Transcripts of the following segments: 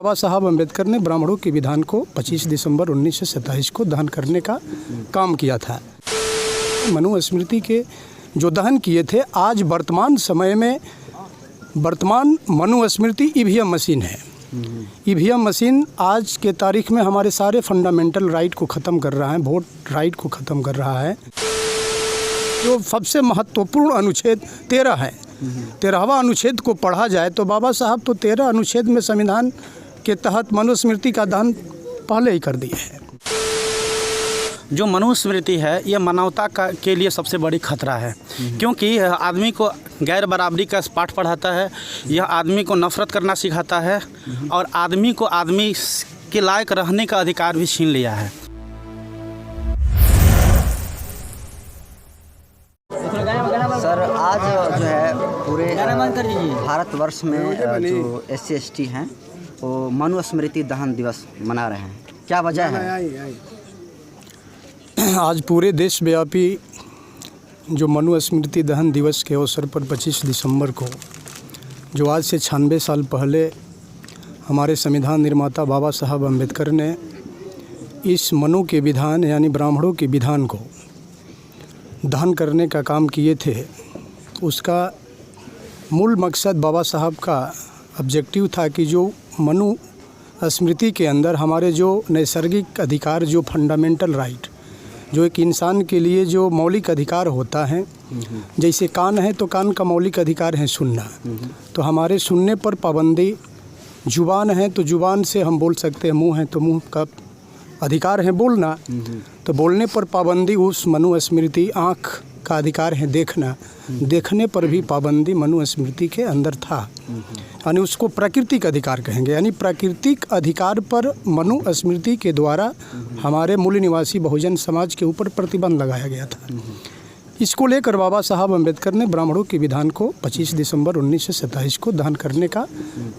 बाबा साहब अम्बेडकर ने ब्राह्मणों के विधान को 25 दिसंबर 1927 को दहन करने का काम किया था। मनुस्मृति के जो दहन किए थे, आज वर्तमान समय में वर्तमान मनुस्मृति ईवीएम मशीन है। ईवीएम मशीन आज के तारीख में हमारे सारे फंडामेंटल राइट को ख़त्म कर रहा है, वोट राइट को ख़त्म कर रहा है। जो सबसे महत्वपूर्ण अनुच्छेद 13 है, 13वां अनुच्छेद को पढ़ा जाए तो बाबा साहब तो 13 अनुच्छेद में संविधान के तहत मनुस्मृति का दहन पहले ही कर दिए है। जो मनुस्मृति है ये मानवता के लिए सबसे बड़ी खतरा है, क्योंकि यह आदमी को गैर बराबरी का पाठ पढ़ाता है, यह आदमी को नफरत करना सिखाता है और आदमी को आदमी के लायक रहने का अधिकार भी छीन लिया है। सर, आज जो है पूरे भारतवर्ष में जो SC/ST हैं वो मनुस्मृति दहन दिवस मना रहे हैं, क्या वजह है? आज पूरे देशव्यापी जो मनुस्मृति दहन दिवस के अवसर पर 25 दिसंबर को, जो आज से 96 साल पहले हमारे संविधान निर्माता बाबा साहब अम्बेडकर ने इस मनु के विधान यानी ब्राह्मणों के विधान को दहन करने का काम किए थे, उसका मूल मकसद बाबा साहब का ऑब्जेक्टिव था कि जो मनु स्मृति के अंदर हमारे जो नैसर्गिक अधिकार, जो फंडामेंटल राइट, जो एक इंसान के लिए जो मौलिक अधिकार होता है, जैसे कान है तो कान का मौलिक अधिकार है सुनना, तो हमारे सुनने पर पाबंदी, जुबान है तो जुबान से हम बोल सकते हैं, मुंह है तो मुंह का अधिकार है बोलना, तो बोलने पर पाबंदी उस मनुस्मृति, आँख का अधिकार है देखना, देखने पर भी पाबंदी मनुस्मृति के अंदर था। यानी उसको प्राकृतिक अधिकार कहेंगे, यानी प्राकृतिक अधिकार पर मनुस्मृति के द्वारा हमारे मूल निवासी बहुजन समाज के ऊपर प्रतिबंध लगाया गया था। इसको लेकर बाबा साहब अम्बेडकर ने ब्राह्मणों के विधान को 25 दिसंबर 1927 को दहन करने का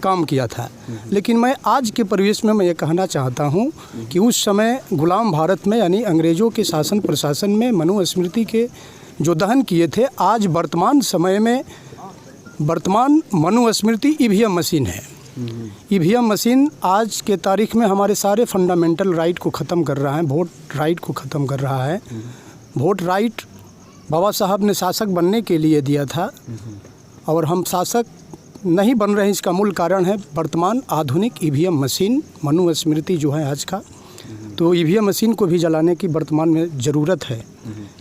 काम किया था। लेकिन मैं आज के परिवेश में ये कहना चाहता हूँ कि उस समय गुलाम भारत में यानी अंग्रेज़ों के शासन प्रशासन में मनुस्मृति के जो दहन किए थे, आज वर्तमान समय में वर्तमान मनुस्मृति ईवीएम मशीन है। ईवीएम मशीन आज के तारीख में हमारे सारे फंडामेंटल राइट को ख़त्म कर रहा है, वोट राइट को ख़त्म कर रहा है। वोट राइट बाबा साहब ने शासक बनने के लिए दिया था और हम शासक नहीं बन रहे हैं, इसका मूल कारण है वर्तमान आधुनिक ईवीएम मशीन मनुस्मृति जो है आज का। तो ईवीएम मशीन को भी जलाने की वर्तमान में ज़रूरत है,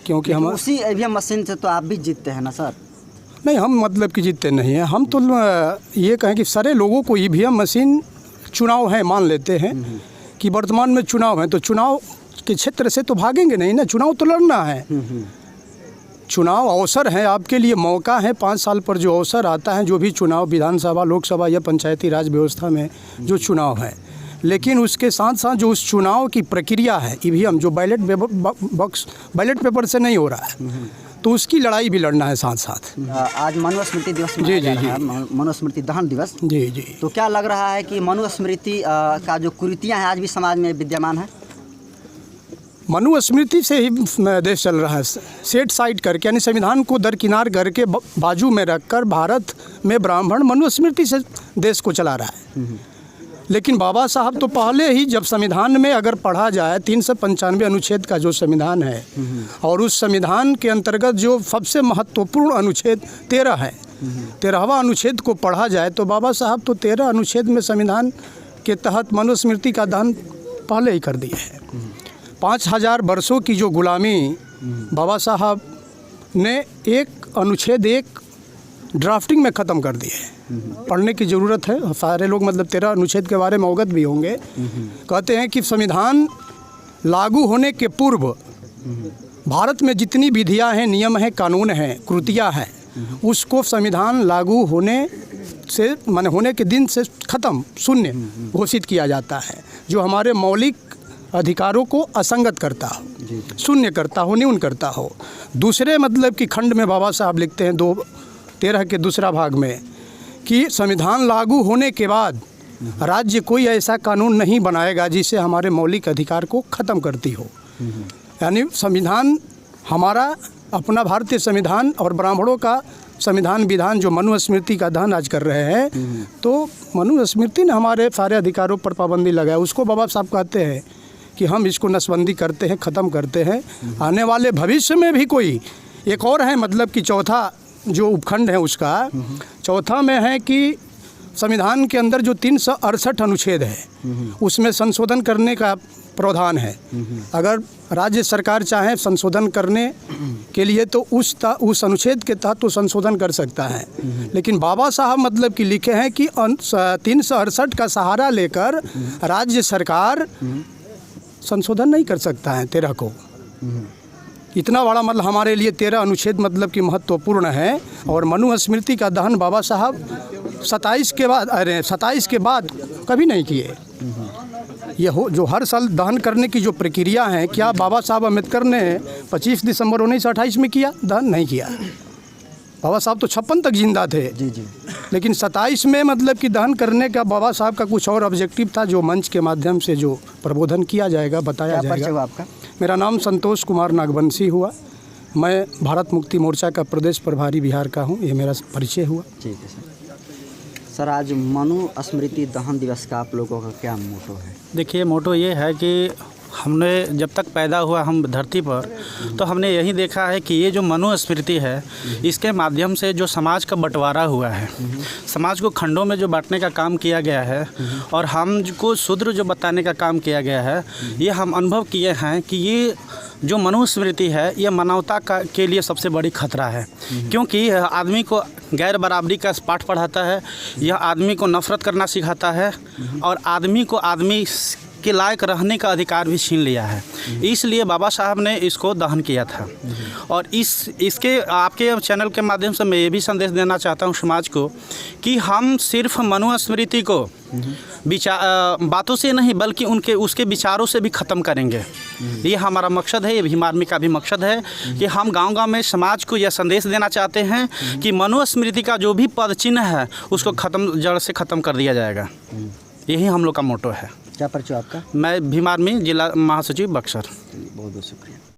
क्योंकि हम उसी ईवीएम मशीन से तो आप भी जीतते हैं ना सर? नहीं, हम मतलब कि जीतते नहीं हैं, हम तो ये कहें कि सारे लोगों को ईवीएम मशीन, चुनाव है मान लेते हैं कि वर्तमान में चुनाव है, तो चुनाव के क्षेत्र से तो भागेंगे नहीं ना, चुनाव तो लड़ना है। चुनाव अवसर है आपके लिए, मौका है, 5 साल पर जो अवसर आता है, जो भी चुनाव विधानसभा, लोकसभा या पंचायती राज व्यवस्था में जो चुनाव है, लेकिन उसके साथ साथ जो उस चुनाव की प्रक्रिया है, ईवीएम जो बैलेट पेपर से नहीं हो रहा है, तो उसकी लड़ाई भी लड़ना है साथ साथ। आज मनुस्मृति दिवस मनुस्मृति दहन दिवस, जी। तो क्या लग रहा है कि मनुस्मृति का जो कुरीतियाँ हैं आज भी समाज में विद्यमान है? मनुस्मृति से ही देश चल रहा है, सेट साइड करके, यानी संविधान को दरकिनार करके बाजू में रखकर भारत में ब्राह्मण मनुस्मृति से देश को चला रहा है। लेकिन बाबा साहब तो पहले ही, जब संविधान में अगर पढ़ा जाए 395 अनुच्छेद का जो संविधान है, और उस संविधान के अंतर्गत जो सबसे महत्वपूर्ण अनुच्छेद 13 है, 13वां अनुच्छेद को पढ़ा जाए तो बाबा साहब तो 13 अनुच्छेद में संविधान के तहत मनुस्मृति का दहन पहले ही कर दिए है। 5000 वर्षों की जो गुलामी बाबा साहब ने एक अनुच्छेद, एक ड्राफ्टिंग में ख़त्म कर दिए है। पढ़ने की ज़रूरत है, सारे लोग मतलब 13 अनुच्छेद के बारे में अवगत भी होंगे। कहते हैं कि संविधान लागू होने के पूर्व भारत में जितनी विधियां हैं, नियम हैं, कानून हैं, कृतियां हैं, उसको संविधान लागू होने से माने होने के दिन से ख़त्म, शून्य घोषित किया जाता है। जो हमारे मौलिक अधिकारों को असंगत करता हो, शून्य करता हो, न्यून करता हो। दूसरे मतलब कि खंड में बाबा साहब लिखते हैं 13 के दूसरा भाग में कि संविधान लागू होने के बाद राज्य कोई ऐसा कानून नहीं बनाएगा जिससे हमारे मौलिक अधिकार को ख़त्म करती हो। यानी संविधान हमारा अपना भारतीय संविधान और ब्राह्मणों का संविधान विधान जो मनुस्मृति का दहन आज कर रहे हैं, तो मनुस्मृति ने हमारे सारे अधिकारों पर पाबंदी लगाया। उसको बाबा साहब कहते हैं कि हम इसको नसबंदी करते हैं, ख़त्म करते हैं। आने वाले भविष्य में भी कोई एक और है, मतलब कि चौथा जो उपखंड है उसका चौथा में है कि संविधान के अंदर जो 368 अनुच्छेद है उसमें संशोधन करने का प्रावधान है। अगर राज्य सरकार चाहे संशोधन करने के लिए तो उस अनुच्छेद के तहत तो संशोधन कर सकता है। लेकिन बाबा साहब मतलब कि लिखे हैं कि 368 का सहारा लेकर राज्य सरकार संशोधन नहीं कर सकता है 13 को। इतना बड़ा मतलब हमारे लिए 13 अनुच्छेद मतलब कि महत्वपूर्ण है। और मनुस्मृति का दहन बाबा साहब 27 के बाद कभी नहीं किए। ये हो जो हर साल दहन करने की जो प्रक्रिया है, क्या बाबा साहब अम्बेडकर ने 25 दिसंबर 1928 में किया? दहन नहीं किया। बाबा साहब तो 56 तक जिंदा थे। जी। लेकिन 27 में मतलब कि दहन करने का बाबा साहब का कुछ और ऑब्जेक्टिव था, जो मंच के माध्यम से जो प्रबोधन किया जाएगा, बताया क्या परिचय जाएगा। हुआ आपका? मेरा नाम संतोष कुमार नागवंशी हुआ। मैं भारत मुक्ति मोर्चा का प्रदेश प्रभारी बिहार का हूँ। ये मेरा परिचय हुआ। ठीक है सर। सर, आज मनुस्मृति दहन दिवस का आप लोगों का क्या मोटो है? देखिए, मोटो ये है कि हमने जब तक पैदा हुआ हम धरती पर, तो हमने यही देखा है कि ये जो मनुस्मृति है, इसके माध्यम से जो समाज का बंटवारा हुआ है, समाज को खंडों में जो बांटने का काम किया गया है और हमको शूद्र जो बताने का काम किया गया है, ये हम अनुभव किए हैं कि ये जो मनुस्मृति है ये मानवता के लिए सबसे बड़ी खतरा है। क्योंकि यह आदमी को गैर बराबरी का पाठ पढ़ाता है, यह आदमी को नफ़रत करना सिखाता है और आदमी को आदमी के लायक रहने का अधिकार भी छीन लिया है। इसलिए बाबा साहब ने इसको दहन किया था। और इसके आपके चैनल के माध्यम से मैं ये भी संदेश देना चाहता हूँ समाज को कि हम सिर्फ मनुस्मृति को बातों से नहीं बल्कि उसके विचारों से भी ख़त्म करेंगे। ये हमारा मकसद है, ये भीम आर्मी का भी मकसद है कि हम गांव-गांव में समाज को यह संदेश देना चाहते हैं कि मनुस्मृति का जो भी पद चिन्ह है उसको जड़ से ख़त्म कर दिया जाएगा। यही हम लोग का मोटो है। क्या परिचय आपका? मैं भीम आर्मी जिला महासचिव बक्सर। बहुत बहुत शुक्रिया।